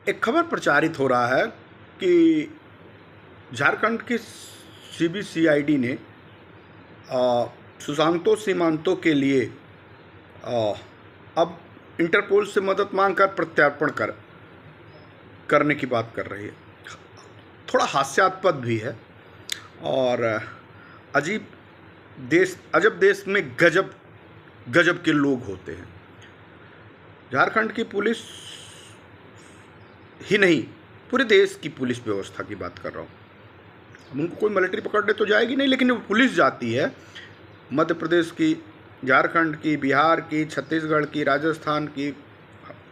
एक खबर प्रचारित हो रहा है कि झारखंड की सीबीसीआईडी ने सुशांतो सीमांतो के लिए अब इंटरपोल से मदद मांगकर प्रत्यार्पण करने की बात कर रही है। थोड़ा हास्यास्पद भी है और अजब देश में गजब गजब के लोग होते हैं। झारखंड की पुलिस ही नहीं, पूरे देश की पुलिस व्यवस्था की बात कर रहा हूँ। अब उनको कोई मिलिट्री पकड़ने तो जाएगी नहीं, लेकिन वो पुलिस जाती है मध्य प्रदेश की, झारखंड की, बिहार की, छत्तीसगढ़ की, राजस्थान की,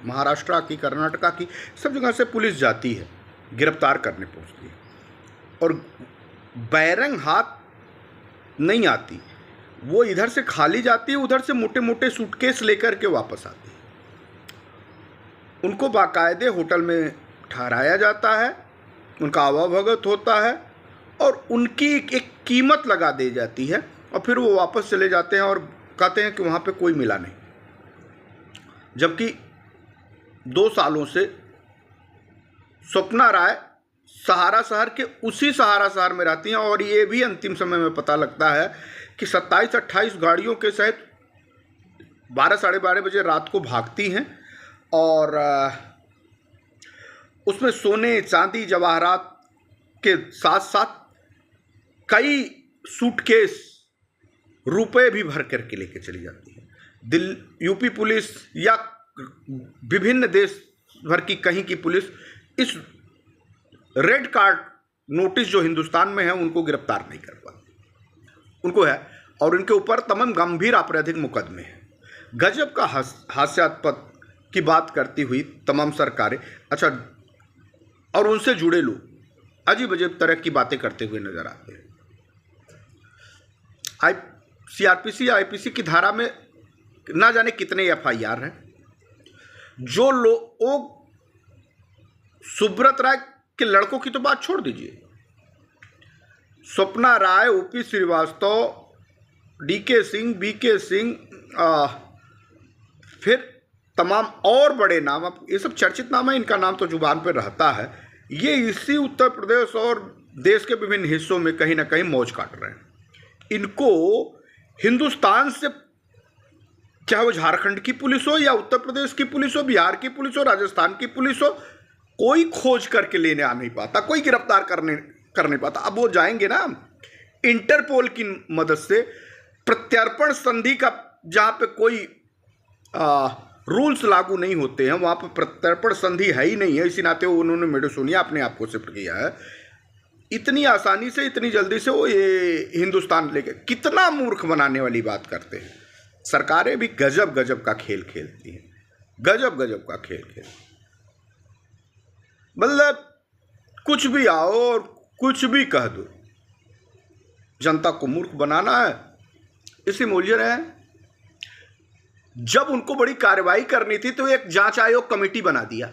महाराष्ट्र की, कर्नाटका की, सब जगह से पुलिस जाती है, गिरफ्तार करने पहुँचती है और बैरंग हाथ नहीं आती। वो इधर से खाली जाती है, उधर से मोटे मोटे सूटकेस लेकर के वापस आती है। उनको बाकायदे होटल में ठहराया जाता है, उनका आवाभगत होता है और उनकी एक कीमत लगा दी जाती है और फिर वो वापस चले जाते हैं और कहते हैं कि वहाँ पे कोई मिला नहीं। जबकि 2 सालों से स्वप्ना राय सहारा शहर के उसी सहारा शहर में रहती हैं और ये भी अंतिम समय में पता लगता है कि 27-28 गाड़ियों के सहित 12 साढ़े 12 बजे रात को भागती हैं और उसमें सोने चांदी जवाहरात के साथ साथ कई सूटकेस रुपए भी भर करके लेके चली जाती है। यूपी पुलिस या विभिन्न देश भर की कहीं की पुलिस इस रेड कार्ड नोटिस जो हिंदुस्तान में है उनको गिरफ्तार नहीं कर पाती। उनको है और उनके ऊपर तमाम गंभीर आपराधिक मुकदमे हैं। गजब का हास्यास्पद की बात करती हुई तमाम सरकारें, अच्छा, और उनसे जुड़े लोग अजीब अजीब तरह की बातें करते हुए नजर आते हैं। सीआरपीसी आईपीसी की धारा में ना जाने कितने एफआईआर हैं। जो लोग सुब्रत राय के लड़कों की तो बात छोड़ दीजिए, Swapna Rai, OP Srivastava, DK Singh, BK Singh, फिर तमाम और बड़े नाम, अब ये सब चर्चित नाम है, इनका नाम तो जुबान पर रहता है। ये इसी उत्तर प्रदेश और देश के विभिन्न हिस्सों में कहीं ना कहीं मौज काट रहे हैं। इनको हिंदुस्तान से, चाहे वो झारखंड की पुलिस हो या उत्तर प्रदेश की पुलिस हो, बिहार की पुलिस हो, राजस्थान की पुलिस हो, कोई खोज करके लेने आ नहीं पाता, कोई गिरफ्तार कर नहीं पाता। अब वो जाएंगे ना इंटरपोल की मदद से, प्रत्यार्पण संधि का जहाँ पे कोई रूल्स लागू नहीं होते हैं वहाँ पर प्रत्यार्पण संधि है ही नहीं है, इसी नाते उन्होंने मेडोसोनिया अपने आप को शिफ्ट किया है। इतनी आसानी से, इतनी जल्दी से वो ये हिंदुस्तान लेके कितना मूर्ख बनाने वाली बात करते हैं। सरकारें भी गजब गजब का खेल खेलती हैं, गजब गजब का खेल खेलती, मतलब कुछ भी आओ और कुछ भी कह दो, जनता को मूर्ख बनाना है, इसी में उलझे रहे। जब उनको बड़ी कार्रवाई करनी थी तो एक जांच आयोग कमेटी बना दिया।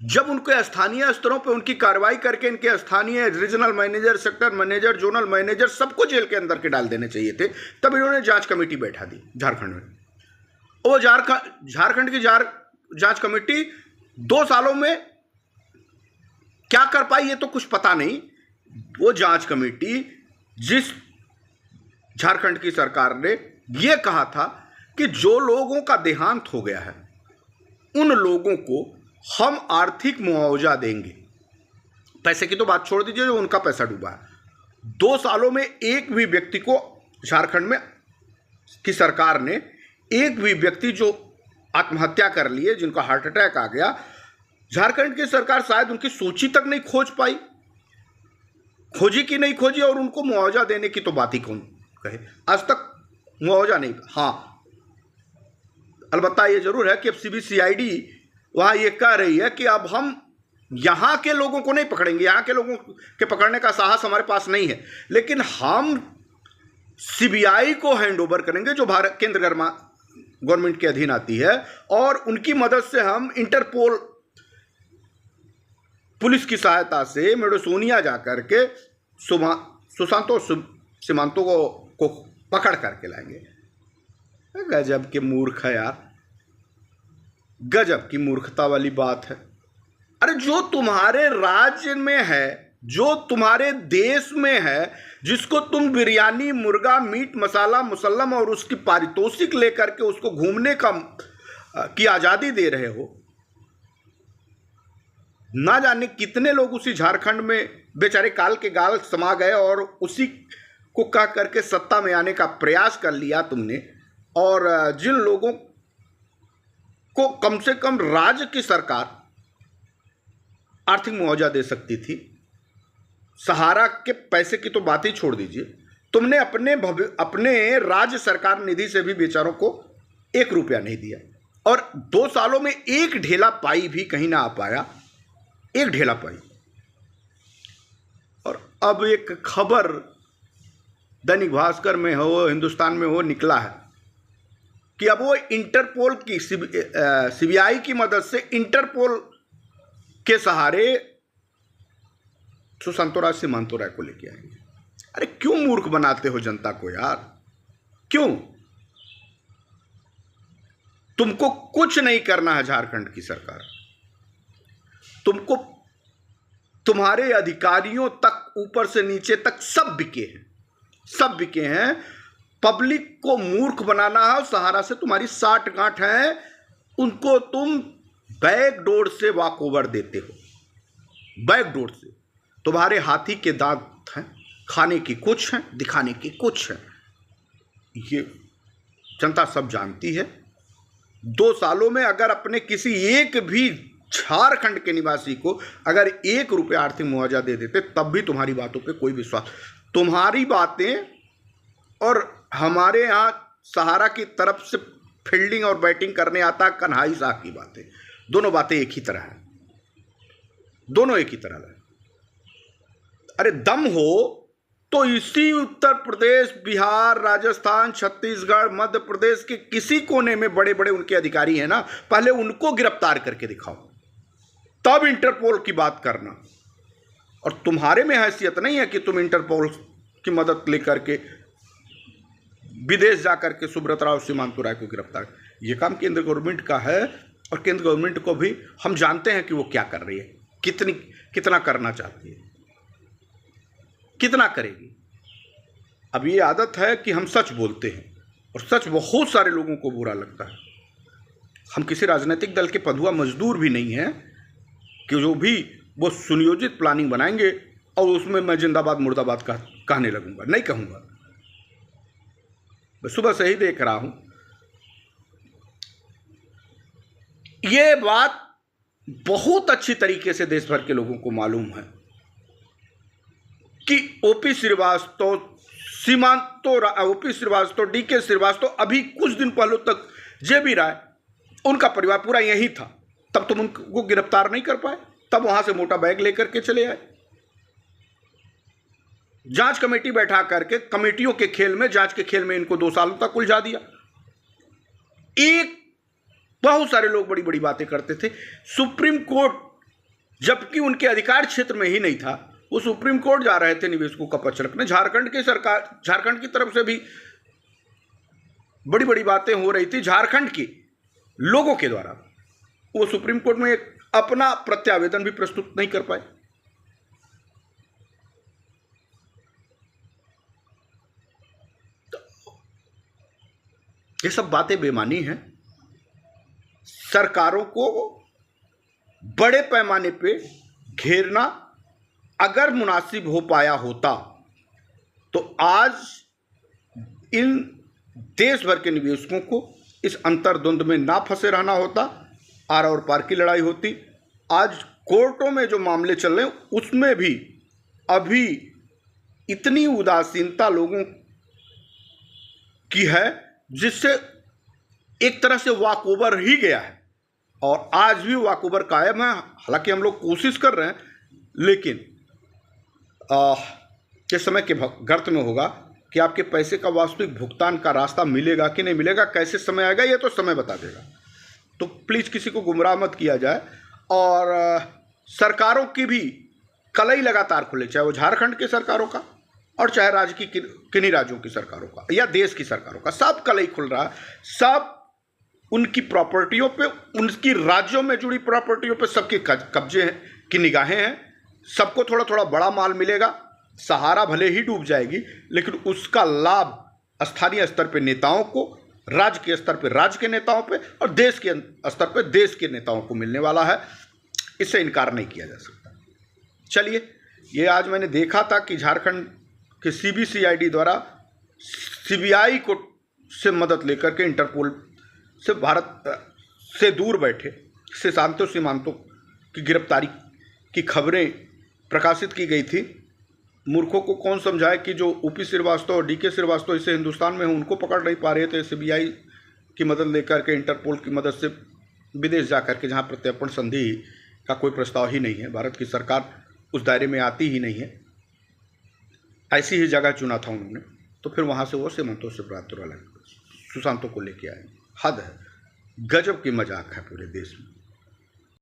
जब उनके स्थानीय स्तरों पे उनकी कार्रवाई करके इनके स्थानीय regional manager, sector manager, zonal manager सबको जेल के अंदर के डाल देने चाहिए थे, तब इन्होंने जांच कमेटी बैठा दी झारखंड में। वो झारखंड की जांच कमेटी 2 सालों में क्या कर पाई ये तो कुछ पता नहीं। वो जांच कमेटी, जिस झारखंड की सरकार ने ये कहा था कि जो लोगों का देहांत हो गया है उन लोगों को हम आर्थिक मुआवजा देंगे, पैसे की तो बात छोड़ दीजिए, जो उनका पैसा डूबा है। 2 सालों में एक भी व्यक्ति को, झारखंड में की सरकार ने एक भी व्यक्ति जो आत्महत्या कर लिए, जिनका हार्ट अटैक आ गया, झारखंड की सरकार शायद उनकी सूची तक नहीं खोज पाई, खोजी कि नहीं खोजी, और उनको मुआवजा देने की तो बात ही कौन कहे। आज तक मुआवजा नहीं। हाँ, अलबत्ता ये जरूर है कि अब सीबीसीआईडी वहाँ ये कह रही है कि अब हम यहाँ के लोगों को नहीं पकड़ेंगे, यहाँ के लोगों के पकड़ने का साहस हमारे पास नहीं है, लेकिन हम सीबीआई को हैंड ओवर करेंगे, जो भारत केंद्र गवर्नमेंट के अधीन आती है, और उनकी मदद से हम इंटरपोल पुलिस की सहायता से मेडोसोनिया जाकर के सुशांतो सीमांतो को पकड़ करके लाएंगे। गजब के मूर्ख है यार, गजब की मूर्खता वाली बात है। अरे जो तुम्हारे राज्य में है, जो तुम्हारे देश में है, जिसको तुम बिरयानी, मुर्गा, मीट, मसाला, मुसल्लम और उसकी पारितोषिक लेकर के उसको घूमने की आजादी दे रहे हो, ना जाने कितने लोग उसी झारखंड में बेचारे काल के गाल समा गए और उसी को कह करके सत्ता में आने का प्रयास कर लिया तुमने। और जिन लोगों को कम से कम राज्य की सरकार आर्थिक मुआवजा दे सकती थी, सहारा के पैसे की तो बात ही छोड़ दीजिए, तुमने अपने राज्य सरकार निधि से भी बेचारों को 1 रुपया नहीं दिया। और 2 सालों में एक ढेला पाई भी कहीं ना आ पाया, एक ढेला पाई। और अब एक खबर दैनिक भास्कर में हो, हिंदुस्तान में हो, निकला है कि अब वो इंटरपोल की सीबीआई की मदद से इंटरपोल के सहारे सुशांत राज सीमांतो राय को लेके आएंगे। अरे क्यों मूर्ख बनाते हो जनता को यार, क्यों? तुमको कुछ नहीं करना है झारखंड की सरकार, तुमको तुम्हारे अधिकारियों तक ऊपर से नीचे तक सब बिके हैं, सब बिके हैं। पब्लिक को मूर्ख बनाना है, सहारा से तुम्हारी साठ गांठ है, उनको तुम बैकडोर से वॉकओवर देते हो, बैकडोर से। तुम्हारे हाथी के दांत हैं, खाने की कुछ हैं, दिखाने की कुछ हैं, ये जनता सब जानती है। 2 सालों में अगर अपने किसी एक भी झारखंड के निवासी को अगर 1 रुपया आर्थिक मुआवजा दे देते, तब भी तुम्हारी बातों पे कोई विश्वास। तुम्हारी बातें और हमारे यहाँ सहारा की तरफ से फील्डिंग और बैटिंग करने आता कन्हाई साह की बातें, दोनों बातें एक ही तरह है, दोनों एक ही तरह है। अरे दम हो तो इसी उत्तर प्रदेश, बिहार, राजस्थान, छत्तीसगढ़, मध्य प्रदेश के किसी कोने में बड़े बड़े उनके अधिकारी हैं ना, पहले उनको गिरफ्तार करके दिखाओ, तब इंटरपोल की बात करना। और तुम्हारे में हैसियत नहीं है कि तुम इंटरपोल की मदद लेकर के विदेश जाकर के सुब्रत राव सीमांतो राय को गिरफ्तार। ये काम केंद्र गवर्नमेंट का है और केंद्र गवर्नमेंट को भी हम जानते हैं कि वो क्या कर रही है, कितना करना चाहती है, कितना करेगी। अब ये आदत है कि हम सच बोलते हैं और सच बहुत सारे लोगों को बुरा लगता है। हम किसी राजनीतिक दल के पधुआ मजदूर भी नहीं हैं कि जो भी वो सुनियोजित प्लानिंग बनाएंगे और उसमें मैं जिंदाबाद मुर्दाबाद कहने लगूंगा, नहीं कहूंगा। मैं सुबह से ही देख रहा हूं, ये बात बहुत अच्छी तरीके से देश भर के लोगों को मालूम है कि ओपी श्रीवास्तव, डीके श्रीवास्तव, अभी कुछ दिन पहले तक जेबी राय, उनका परिवार पूरा यही था, तब तुम उनको गिरफ्तार नहीं कर पाए, तब वहां से मोटा बैग लेकर के चले आए। जांच कमेटी बैठा करके कमेटियों के खेल में, जांच के खेल में इनको 2 सालों तक उलझा दिया। बहुत सारे लोग बड़ी बड़ी बातें करते थे। सुप्रीम कोर्ट, जबकि उनके अधिकार क्षेत्र में ही नहीं था, वो सुप्रीम कोर्ट जा रहे थे निवेशकों का पक्ष रखने। झारखंड की सरकार, झारखंड की तरफ से भी बड़ी बड़ी बातें हो रही थी झारखंड के लोगों के द्वारा। वो सुप्रीम कोर्ट में अपना प्रत्यावेदन भी प्रस्तुत नहीं कर पाए। ये सब बातें बेमानी हैं। सरकारों को बड़े पैमाने पे घेरना अगर मुनासिब हो पाया होता तो आज इन देश भर के निवेशकों को इस अंतर्द्वंद में ना फंसे रहना होता, आर और पार की लड़ाई होती। आज कोर्टों में जो मामले चल रहे हैं उसमें भी अभी इतनी उदासीनता लोगों की है जिससे एक तरह से वॉकओवर ही गया है और आज भी वॉकओवर कायम है। हालांकि हम लोग कोशिश कर रहे हैं, लेकिन किस समय के गर्त में होगा कि आपके पैसे का वास्तविक भुगतान का रास्ता मिलेगा कि नहीं मिलेगा, कैसे समय आएगा, ये तो समय बता देगा। तो प्लीज़ किसी को गुमराह मत किया जाए और सरकारों की भी कलई लगातार खुले, चाहे वो झारखंड की सरकारों का और चाहे राज्य की किन्हीं राज्यों की सरकारों का या देश की सरकारों का, सब कलई खुल रहा है। सब उनकी प्रॉपर्टियों पे, उनकी राज्यों में जुड़ी प्रॉपर्टियों पे सबके कब्जे हैं की निगाहें हैं। सबको थोड़ा थोड़ा बड़ा माल मिलेगा। सहारा भले ही डूब जाएगी, लेकिन उसका लाभ स्थानीय स्तर पे नेताओं को, राज्य के स्तर पे राज्य के नेताओं पे, और देश के स्तर पे देश के नेताओं को मिलने वाला है। इससे इनकार नहीं किया जा सकता। चलिए, ये आज मैंने देखा था कि झारखंड के CBCID द्वारा CBI को से मदद लेकर के इंटरपोल से भारत से दूर बैठे सुशांत सीमांतों की गिरफ्तारी की खबरें प्रकाशित की गई थी। मूर्खों को कौन समझाए कि जो OP श्रीवास्तव और DK श्रीवास्तव इसे हिंदुस्तान में हो, उनको पकड़ नहीं पा रहे थे। CBI की मदद लेकर के, इंटरपोल की मदद से विदेश जाकर के, जहां प्रत्यर्पण संधि का कोई प्रस्ताव ही नहीं है, भारत की सरकार उस दायरे में आती ही नहीं है, ऐसी ही जगह चुना था उन्होंने, तो फिर वहाँ से वो सीमांतों से सुशांतों को लेके आए। हद है, गजब की मजाक है पूरे देश में।